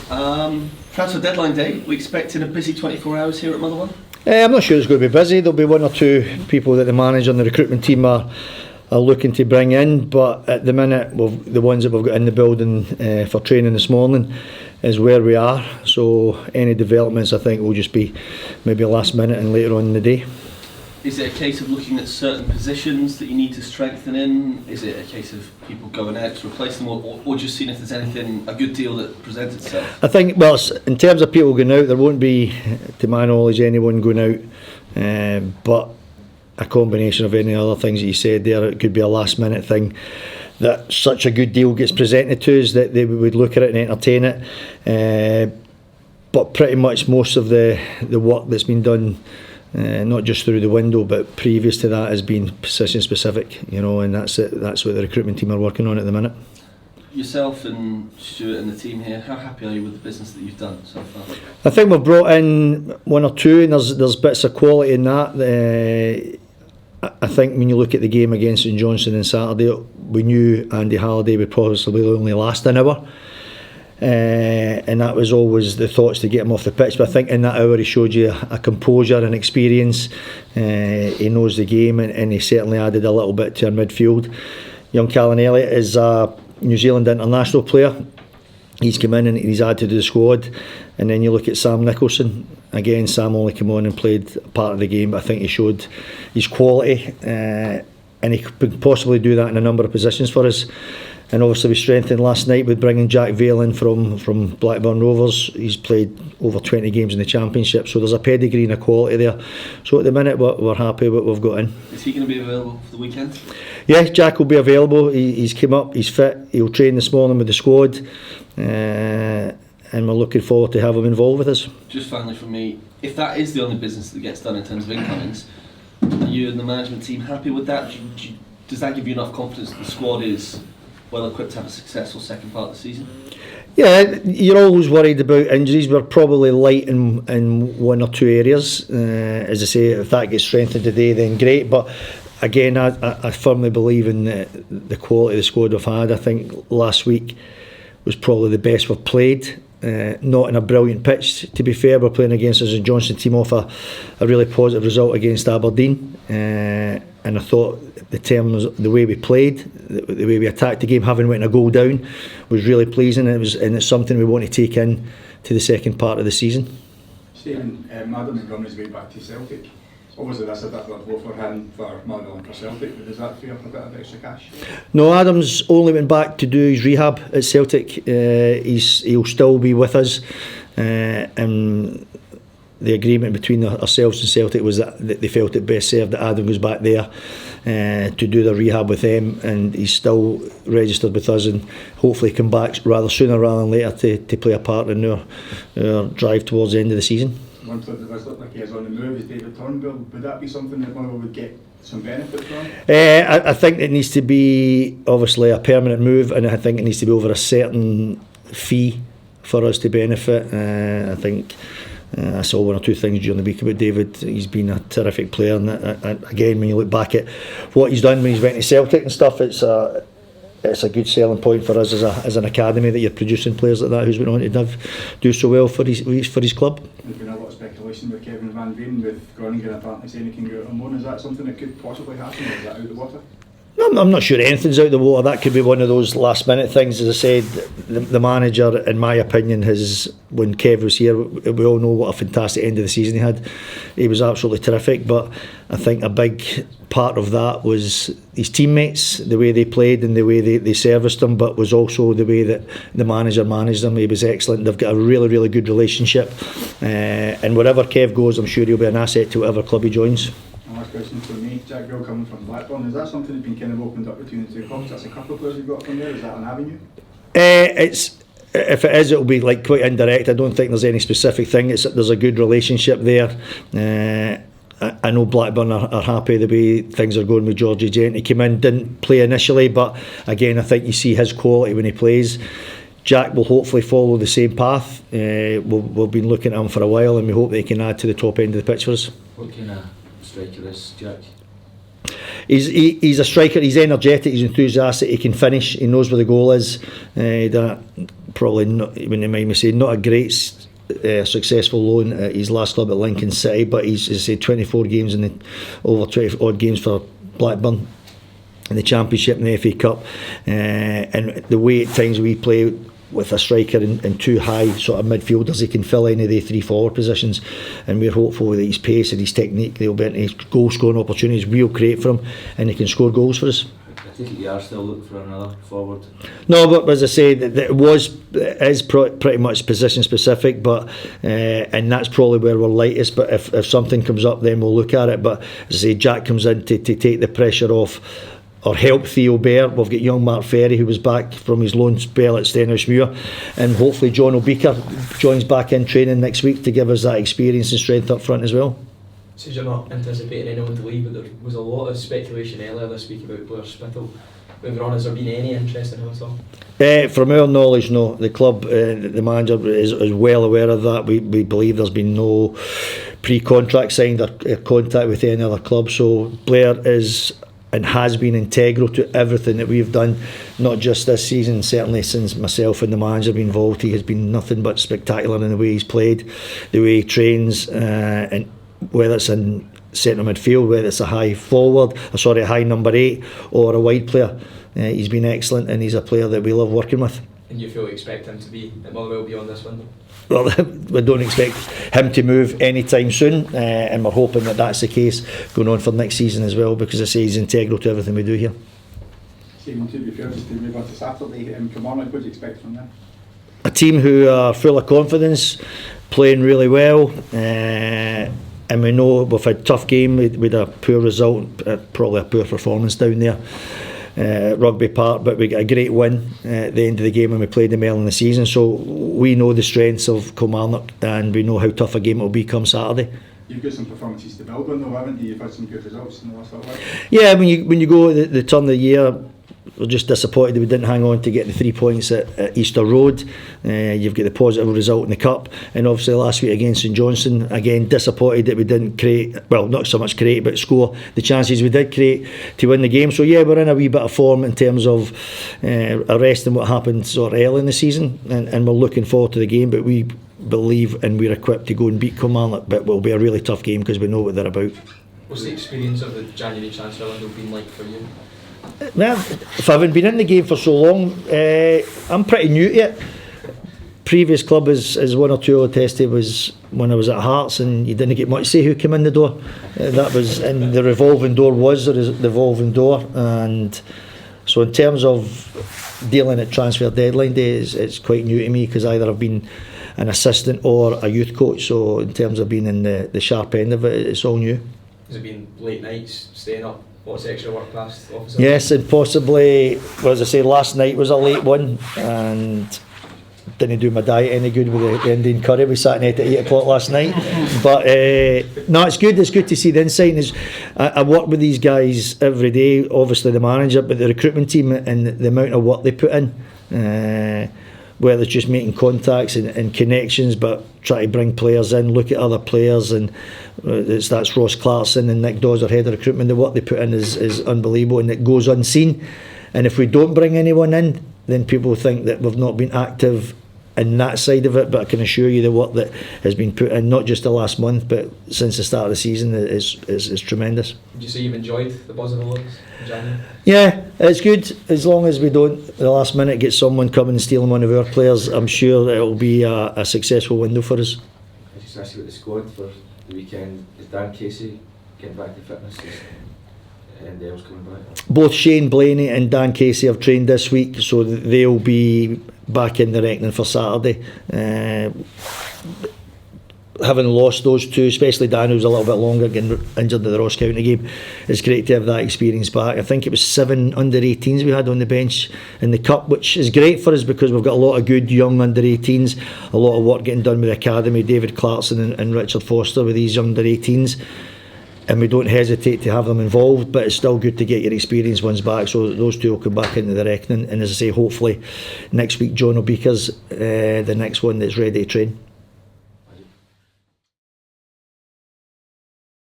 Transfer deadline day, we expecting a busy 24 hours here at Motherwell? I'm not sure it's going to be busy. There'll be one or two people that the manager and the recruitment team are looking to bring in, but at the minute the ones that we've got in the building for training this morning is where we are. So any developments I think will just be maybe last minute and later on in the day. Is it a case of looking at certain positions that you need to strengthen in? Is it a case of people going out to replace them, or just seeing if there's anything, a good deal that presents itself? I think, well, in terms of people going out, there won't be, to my knowledge, anyone going out, but a combination of any other things that you said there. It could be a last minute thing that such a good deal gets presented to us that they would look at it and entertain it, but pretty much most of the work that's been done, not just through the window but previous to that, has been position specific, and that's it. That's what the recruitment team are working on at the minute. Yourself and Stuart and the team here, how happy are you with the business that you've done so far? I think we've brought in one or two, and there's bits of quality in that. I think when you look at the game against St Johnstone on Saturday, we knew Andy Halliday would probably only last an hour, and that was always the thoughts to get him off the pitch. But I think in that hour he showed you a composure and experience. He knows the game, and he certainly added a little bit to our midfield. Young Callum Elliott is a New Zealand international player. He's come in and he's added to the squad. And then you look at Sam Nicholson. Again, Sam only came on and played part of the game, but I think he showed his quality, and he could possibly do that in a number of positions for us. And obviously we strengthened last night with bringing Jack Vale in from Blackburn Rovers. He's played over 20 games in the Championship, so there's a pedigree and a quality there. So at the minute we're happy with what we've got in. Is he going to be available for the weekend? Yeah, Jack will be available. He's come up, he's fit, he'll train this morning with the squad, and we're looking forward to have him involved with us. Just finally from me, if that is the only business that gets done in terms of incomings, are you and the management team happy with that? Does that give you enough confidence that the squad is well equipped to have a successful second part of the season? Yeah, you're always worried about injuries. We're probably light in one or two areas. As I say, if that gets strengthened today, then great. But again, I firmly believe in the quality of the squad we've had. I think last week was probably the best we've played. Not in a brilliant pitch, to be fair. We're playing against us in Johnson team off a really positive result against Aberdeen, and I thought the way we played, the way we attacked the game, having went a goal down, was really pleasing, and it's something we want to take in to the second part of the season. Stephen, Adam Montgomery's way back to Celtic. Obviously that's a bit of a blow for him, for Motherwell and for Celtic, but does that free up a bit of extra cash? No, Adam's only went back to do his rehab at Celtic. He'll still be with us, and the agreement between ourselves and Celtic was that they felt it best served that Adam goes back there to do the rehab with them, and he's still registered with us, and hopefully come back rather sooner rather than later to play a part in our drive towards the end of the season. One player that does look like he is on the move is David Turnbull. Would that be something that Motherwell would get some benefit from? I think it needs to be obviously a permanent move, and I think it needs to be over a certain fee for us to benefit. I think I saw one or two things during the week about David. He's been a terrific player, and again, when you look back at what he's done when he's went to Celtic and stuff, it's a good selling point for us as an academy that you're producing players like that who's went on to do so well for his club. There's been a lot of speculation with Kevin van Veen, with Groningen apparently saying he can go out on loan. Is that something that could possibly happen, or is that out of the water? No, I'm not sure anything's out of the water. That could be one of those last minute things. As I said, the manager, in my opinion, when Kev was here, we all know what a fantastic end of the season he had. He was absolutely terrific, but I think a big part of that was his teammates, the way they played and the way they serviced him, but was also the way that the manager managed them. He was excellent. They've got a really, really good relationship, and wherever Kev goes, I'm sure he'll be an asset to whatever club he joins. Last question for me, Jack Vale coming from Blackburn, is that something that's been kind of opened up between the two clubs? That's a couple of players you've got from there, is that an avenue? If it is, it'll be like quite indirect. I don't think there's any specific thing. There's a good relationship there. I know Blackburn are happy the way things are going with Georgie Gent. He came in, didn't play initially, but again, I think you see his quality when he plays. Jack will hopefully follow the same path. We've been looking at him for a while, and we hope that he can add to the top end of the pitch for us. What kind of striker is Jack? He's a striker. He's energetic. He's enthusiastic. He can finish. He knows where the goal is. He had probably not, when you mind me saying, not a great successful loan at his last club at Lincoln City, but he's said 24 games in the over 20 odd games for Blackburn in the Championship and the FA Cup, and the way at times we play with a striker and two high sort of midfielders, he can fill any of the 3 forward positions, and we're hopeful that his pace and his technique, they'll be into his goal scoring opportunities we'll create for him, and he can score goals for us. I think you are still looking for another forward. No, but as I say, it is pretty much position specific, but and that's probably where we're lightest. But if something comes up, then we'll look at it. But as I say, Jack comes in to take the pressure off or help Theo Bear. We've got young Mark Ferry, who was back from his loan spell at Stenhousemuir, and hopefully John O'Beaker joins back in training next week to give us that experience and strength up front as well. So you're not anticipating anyone to leave, but there was a lot of speculation earlier this week about Blair Spittal moving on. Has there been any interest in him at all? From our knowledge, no. The club, the manager is well aware of that. We believe there's been no pre-contract signed or contact with any other club. So Blair is and has been integral to everything that we've done, not just this season, certainly since myself and the manager have been involved. He has been nothing but spectacular in the way he's played, the way he trains, and whether it's in centre midfield, whether it's a high number 8 or a wide player. He's been excellent, and he's a player that we love working with. And you fully expect him to be at Motherwell beyond this window? Well, we don't expect him to move anytime soon, and we're hoping that that's the case going on for next season as well, because I say he's integral to everything we do here. Stephen, to be fair, just to move on to Saturday in Kilmarnock, what do you expect from them? A team who are full of confidence, playing really well, and we know we've had a tough game with a poor result, probably a poor performance down there at Rugby Park, but we got a great win at the end of the game when we played them early in the season. So we know the strengths of Kilmarnock, and we know how tough a game it will be come Saturday. You've got some performances to build on though, haven't you? You've had some good results in the last little while. Yeah, when you go at the turn of the year, we're just disappointed that we didn't hang on to get the 3 points at Easter Road. You've got the positive result in the Cup, and obviously last week against St Johnstone, again disappointed that we didn't create, well, not so much create, but score the chances we did create to win the game. So yeah, we're in a wee bit of form in terms of arresting what happened sort of early in the season, and we're looking forward to the game, but we believe and we're equipped to go and beat Kilmarnock, but it will be a really tough game because we know what they're about. What's the experience of the January transfer window been like for you? Well, if I haven't been in the game for so long, I'm pretty new to it. Previous club, as one or two will attest to, was when I was at Hearts, and you didn't get much say who came in the door. That was, and the revolving door was the revolving door, and so in terms of dealing at transfer deadline day, it's quite new to me, because either I've been an assistant or a youth coach. So in terms of being in the sharp end of it, it's all new. Has it been late nights, staying up? What's extra work past office? Yes, and possibly, well, as I say, last night was a late one, and didn't do my diet any good with the Indian curry we sat in at 8 o'clock last night. But no, it's good to see the insight. I work with these guys every day, obviously the manager, but the recruitment team and the amount of work they put in, whether it's just making contacts and connections, but try to bring players in, look at other players, and that's Ross Clarkson and Nick Dawes, our head of recruitment. The work they put in is unbelievable, and it goes unseen. And if we don't bring anyone in, then people think that we've not been active in that side of it. But I can assure you the work that has been put in, not just the last month, but since the start of the season, is tremendous. Would you say you've enjoyed the buzz of the Lords in January? Yeah, it's good, as long as we don't, the last minute, get someone coming and stealing one of our players. I'm sure it'll be a successful window for us. Just actually with the squad for the weekend, is Dan Casey getting back to fitness? And else coming back? Both Shane Blaney and Dan Casey have trained this week, so they'll be back in the reckoning for Saturday. Having lost those two, especially Dan, who's a little bit longer, getting injured in the Ross County game, it's great to have that experience back. I think it was 7 under-18s we had on the bench in the Cup, which is great for us because we've got a lot of good young under-18s, a lot of work getting done with the academy, David Clarkson and Richard Foster with these young under-18s, and we don't hesitate to have them involved, but it's still good to get your experienced ones back, so those two will come back into the reckoning. And as I say, hopefully next week John O'Beaker's the next one that's ready to train.